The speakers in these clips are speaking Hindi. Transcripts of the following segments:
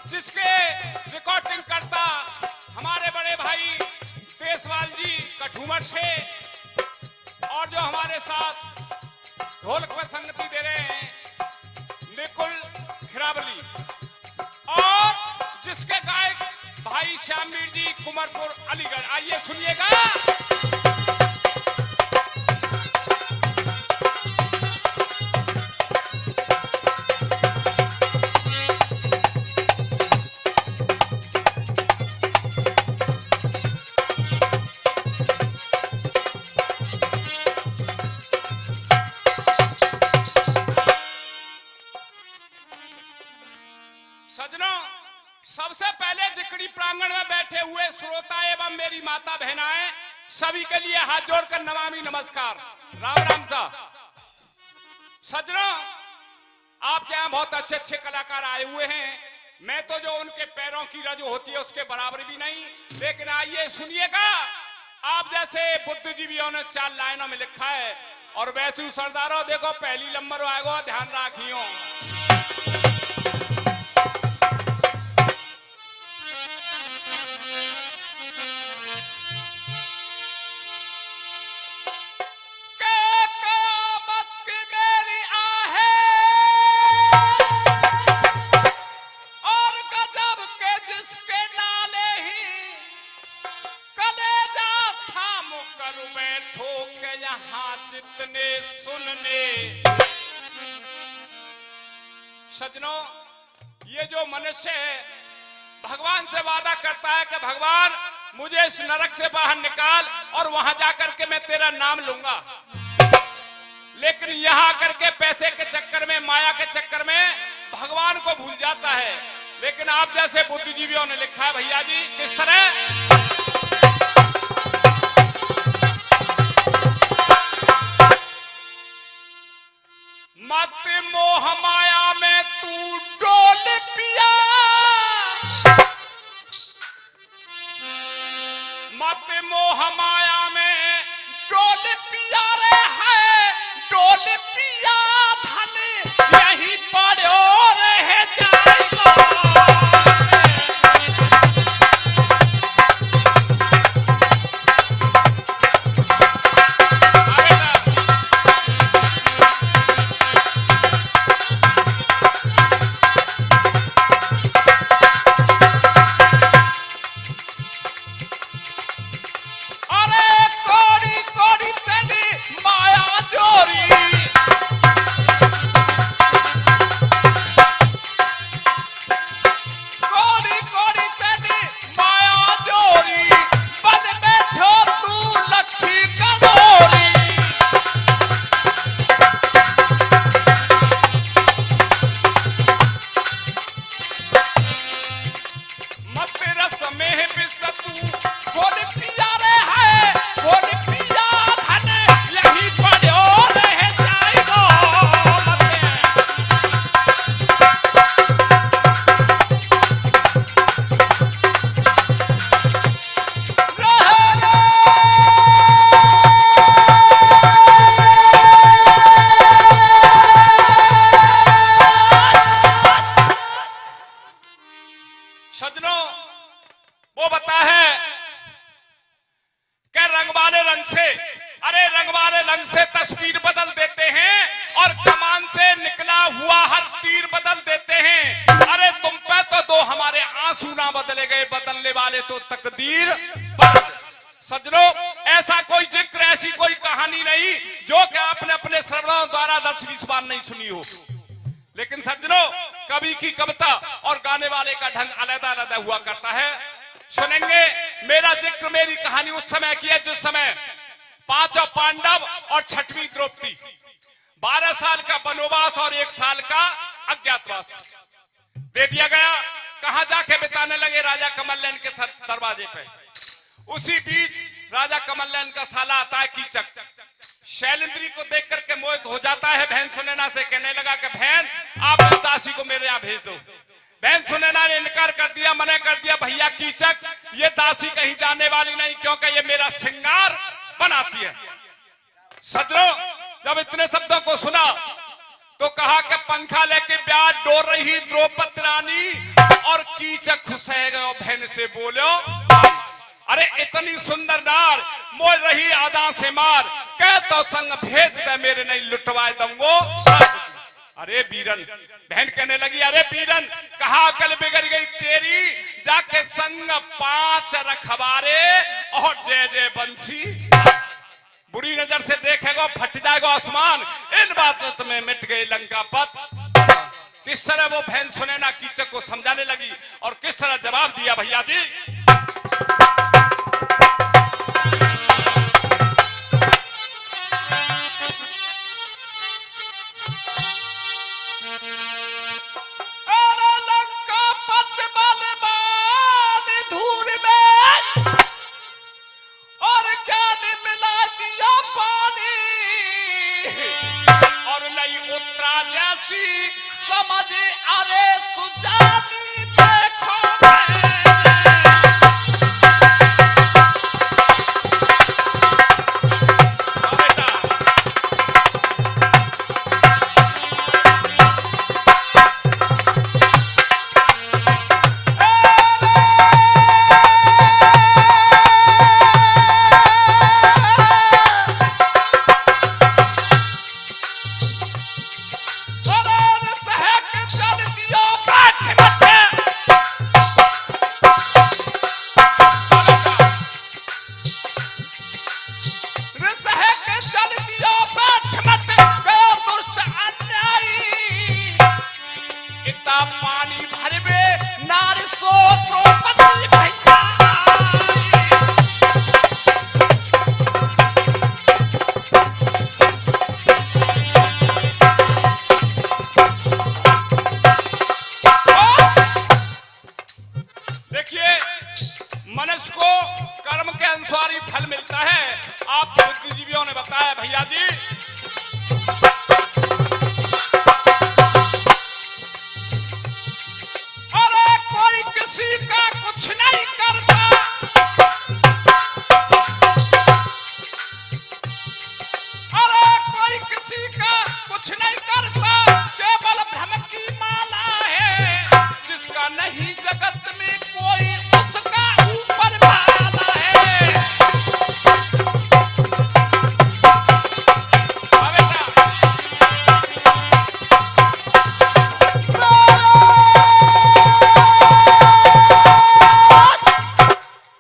जिसके रिकॉर्डिंग करता हमारे बड़े भाई देशवाल जी कठूमर से, और जो हमारे साथ ढोलक में संगति दे रहे हैं निकुल खिरावली, और जिसके गायक भाई श्यामवीर जी कुमरपुर अलीगढ़। आइए सुनिएगा। सज्जनों, सबसे पहले जिकड़ी प्रांगण में बैठे हुए श्रोता एवं मेरी माता बहनाएं सभी के लिए हाथ जोड़कर नमामि नमस्कार, राम राम सा। सज्जनों, आपके यहाँ बहुत अच्छे अच्छे कलाकार आए हुए हैं। मैं तो जो उनके पैरों की रज होती है उसके बराबर भी नहीं, लेकिन आइए सुनिएगा। आप जैसे बुद्धिजीवियों ने 4 लाइनों में लिखा है, और वैसे सरदारों देखो पहली नंबर आएगा, ध्यान रखियो। जितने सुनने सज्जनों, ये जो मनुष्य है भगवान से वादा करता है कि भगवान मुझे इस नरक से बाहर निकाल और वहां जाकर के मैं तेरा नाम लूंगा, लेकिन यहां आकर के पैसे के चक्कर में, माया के चक्कर में भगवान को भूल जाता है। लेकिन आप जैसे बुद्धिजीवियों ने लिखा है भैया जी किस तरह, मत मोह माया में तू डोल पिया, मत मोह माया में डोल पिया रे है, डोल पिया धन यही पड़ो रह जाएगा। सज्जनों, वो बता है कि रंग वाले रंग से, अरे रंग वाले रंग से तस्वीर बदल देते हैं और कमान से निकला हुआ हर तीर बदल देते हैं। अरे तुम पे तो दो हमारे आंसू ना बदले गए, बदलने वाले तो तकदीर बदल। सज्जनों, ऐसा कोई जिक्र, ऐसी कोई कहानी नहीं जो कि आपने अपने श्रवणों द्वारा 10-20 बार नहीं सुनी हो। लेकिन सज्जनों, कवि की कविता और गाने वाले का ढंग अलग-अलग हुआ करता है। सुनेंगे मेरा जिक्र, मेरी कहानी उस समय की है जिस समय 5 पांडव और 6वीं द्रौपदी 12 साल का वनवास और 1 साल का अज्ञातवास दे दिया गया। कहां जाके बिताने लगे? राजा कमलनयन के साथ दरवाजे पे। उसी बीच राजा कमलनयन का साला आता है कीचक, शैलेंद्री को देख करके मोहित हो जाता है। बहन सुनैना से कहने लगा कि बहन आप इस दासी को मेरे यहाँ भेज दो। बहन सुनैना ने इनकार कर दिया, मना कर दिया, भैया कीचक ये दासी कहीं जाने वाली नहीं, क्योंकि ये मेरा श्रृंगार बनाती है। सज्जनों, जब इतने शब्दों को सुना तो कहा कि पंखा लेके ब्याह डोर रही द्रौपदी रानी और कीचक खुश है गयो बहन से बोलो, अरे इतनी सुंदर नार मोर रही आदा से मार, कह तो संग भेज दे मेरे नहीं लुटवाए दूंगो। अरे बीरन, बहन कहने लगी अरे बीरन कहा कल बिगड़ गई तेरी, जाके संग 5 रखवारे और जय जय बंसी, बुरी नजर से देखेगा फट जाएगा आसमान, इन बातों में मिट गई लंका पत। किस तरह वो बहन सुने ना कीचक को समझाने लगी और किस तरह जवाब दिया भैया जी। समझ अरे सुजानी देखो मनुष्य को कर्म के अनुसार ही फल मिलता है। आप बुद्धिजीवियों ने बताया भैया जी, अरे कोई किसी का कुछ नहीं करता, अरे कोई किसी का कुछ नहीं करता, केवल भ्रम की माला है, जिसका नहीं जगत में कोई उसका ऊपर भाला है।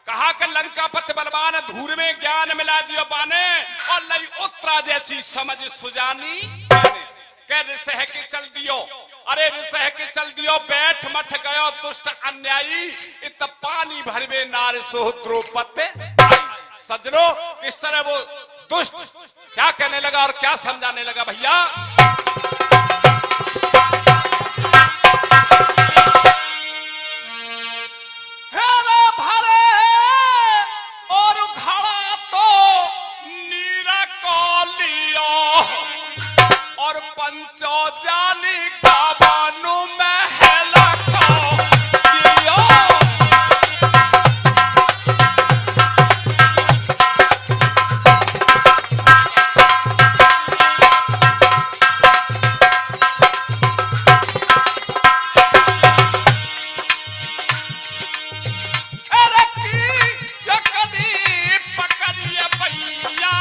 कहा कि लंका पत बलवान धूर में ज्ञान मिला दियो बाने और लई उत्तरा जैसी समझ सुजानी कह रिसह के चल दियो, अरे रिसह के चल दियो बैठ मठ गयो दुष्ट अन्यायी, इत पानी भरवे नार सोह द्रौपदी। सज्जनों किस तरह वो दुष्ट क्या कहने लगा और क्या समझाने लगा भैया। हेरे भरे और घड़ा तो नीरा को लियो और पंचो जाली का बानू में हेला को दियो। अरे की चकनी पकड़िए भैया,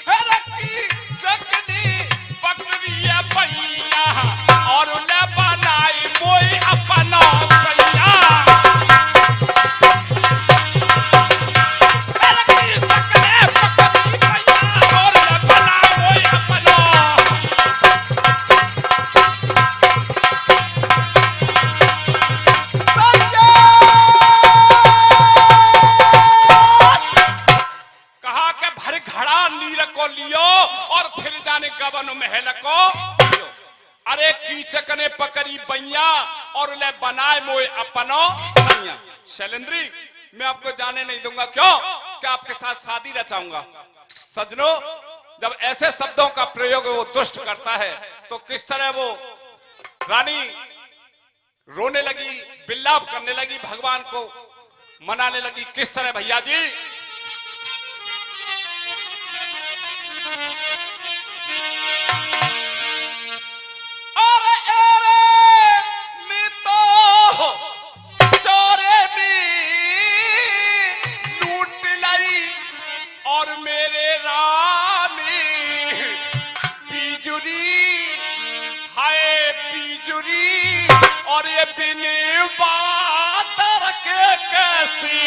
अरे की चकनी पकड़िए भैया और उन्हें बनाई मोई अपना सैया। अरे की चकनी पकड़ी भैया और उन्हें बनाई मोई अपना। कहा कि भर घड़ा नीर को लियो और फिर जाने गवन महल को लियो। अरे कीचक ने पकड़ी बैया और ले बनाए मोए अपनो सैया। शैलेंद्री मैं आपको जाने नहीं दूंगा, क्यों कि आपके साथ शादी रचाऊंगा। सजनों जब ऐसे शब्दों का प्रयोग वो दुष्ट करता है तो किस तरह वो रानी रोने लगी, बिल्लाप करने लगी, भगवान को मनाने लगी। किस तरह भैया जी। बिन बादर के कैसी।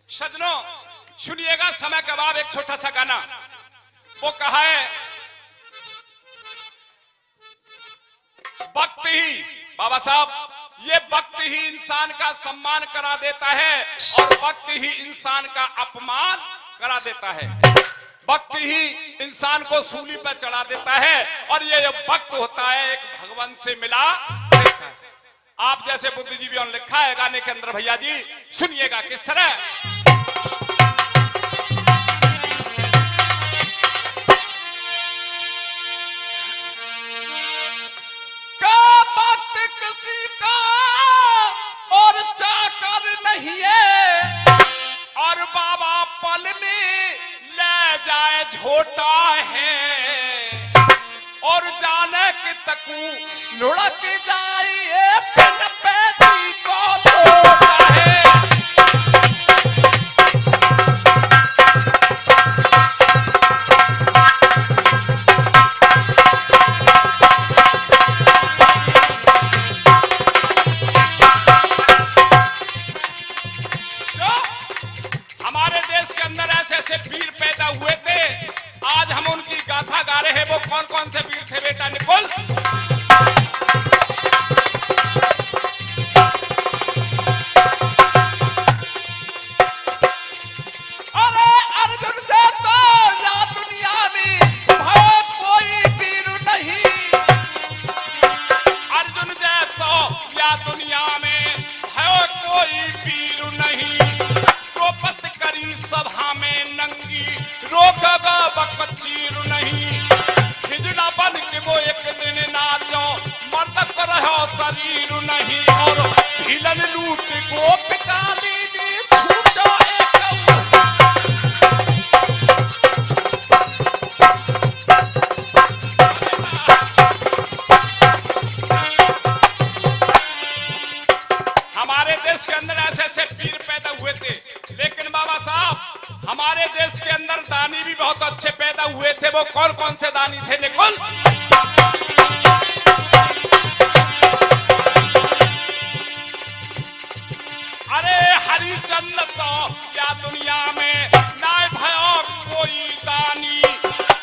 सजनों सुनिएगा, समय के बाद एक छोटा सा गाना। वो कहा है वक्त ही, बाबा साहब, ये वक्त ही इंसान का सम्मान करा देता है और वक्त ही इंसान का अपमान करा देता है। वक्त ही इंसान को सूली पर चढ़ा देता है और ये वक्त होता है एक भगवान से मिला देता है। आप जैसे बुद्धिजीवियों ने लिखा है गाने के अंदर भैया जी, सुनिएगा किस तरह। किसी का और चाकर नहीं है और बाबा पल में ले जाए झोटा है और जाने कि तकू लुढ़क जाए पिन पैदी को तोड़ा है। वीर पैदा हुए थे, आज हम उनकी गाथा गा रहे हैं। वो कौन कौन से वीर थे बेटा निकोल? अरे अर्जुन जैसा या दुनिया में है कोई वीर नहीं। अर्जुन जैसा या दुनिया में है कोई वीर नहीं। द्रौपदी करी सभा में नंगी, रोकगा बकचीर नहीं। हिजड़ा बन के वो एक दिन नाचो, मर्द कर रहो शरीर नहीं। और हिलन लूट गोपिका दीदी छूटो एक। हमारे देश के अंदर ऐसे ऐसे वीर पैदा हुए थे, लेकिन बाबा साहब हमारे देश के अंदर दानी भी बहुत अच्छे पैदा हुए थे। वो कौन कौन से दानी थे निकोल? अरे हरिचंद्र तो क्या दुनिया में ना भयो कोई दानी।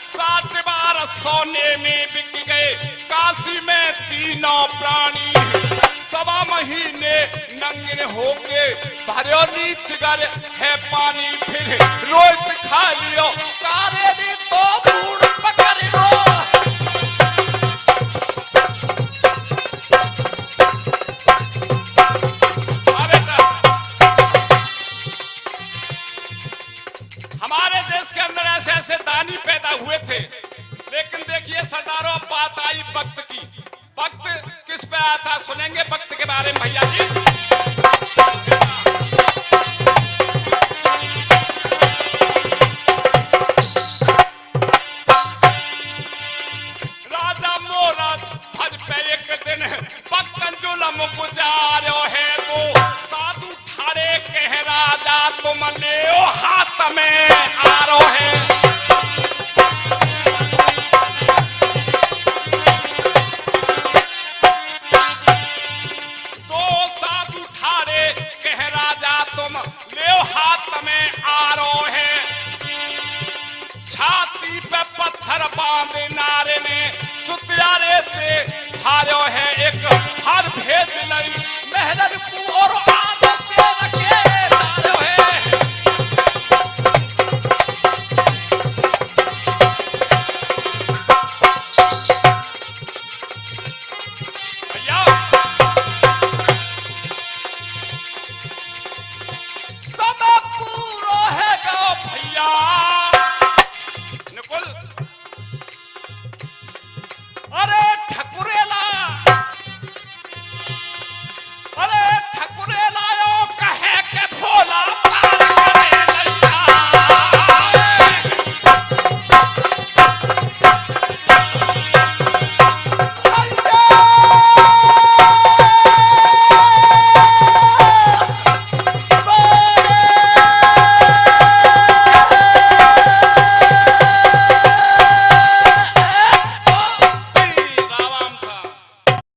60 बार सोने में बिक गए काशी में तीनों प्राणी। 1.25 महीने नंगे होके भरो नीच गए है पानी। फिर रोज खा लियो कारे दी तो बूढ़ पकड़ लो। हमारे देश के अंदर ऐसे ऐसे दानी पैदा हुए थे, लेकिन देखिए सरदारों, बात आई वक्त की। वक्त किस पे आया था, सुनेंगे वक्त के बारे में भैया जी। राजा मोरा भज पे एक दिन पक्कन जुलम गुजारो है। वो साधु ठाड़े कह राजा तुम ले हाथ में आरो है। तुम ले हाथ में आरो है। छाती पे पत्थर बांधे नारे ने सुतियारे से हारो है एक हर भेद नहीं मेहरर को और